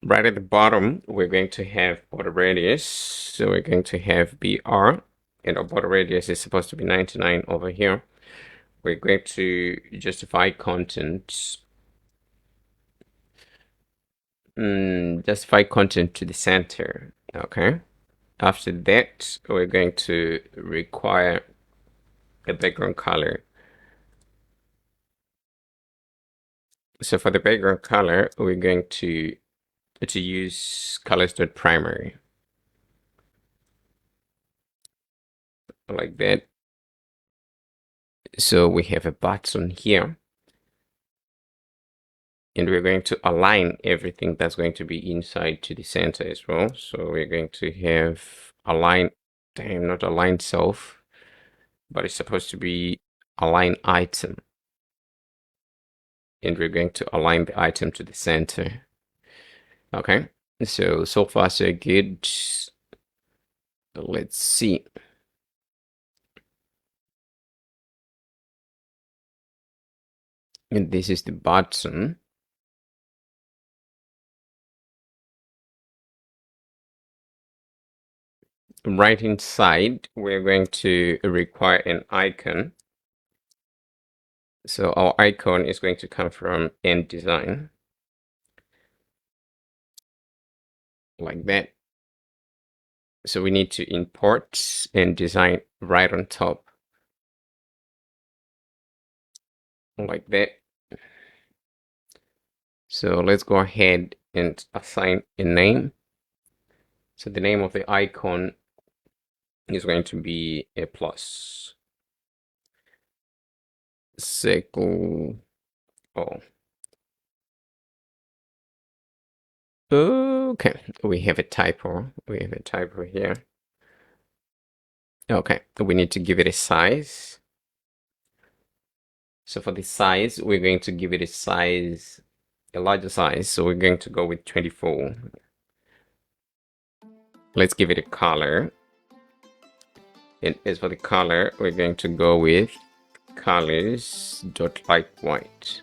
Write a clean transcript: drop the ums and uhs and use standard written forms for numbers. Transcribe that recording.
Right at the bottom, we're going to have border radius. So we're going to have BR, and our border radius is supposed to be 99 over here. We're going to justify content. Justify content to the center. Okay. After that, we're going to require a background color. So for the background color, we're going to use colors.primary like that. So we have a button here, and we're going to align everything that's going to be inside to the center as well. So we're going to have align, not align self, but it's supposed to be align item. And we're going to align the item to the center. Okay, so far so good. Let's see. And this is the button. Right inside, we're going to require an icon. So our icon is going to come from end design. Like that. So we need to import and design right on top. Like that. So let's go ahead and assign a name. So the name of the icon is going to be a plus. Circle. Oh. Okay, we have a typo. We have a typo here. Okay, we need to give it a size. So for the size, we're going to give it a size, a larger size. So we're going to go with 24. Let's give it a color. And as for the color, we're going to go with colors.light white.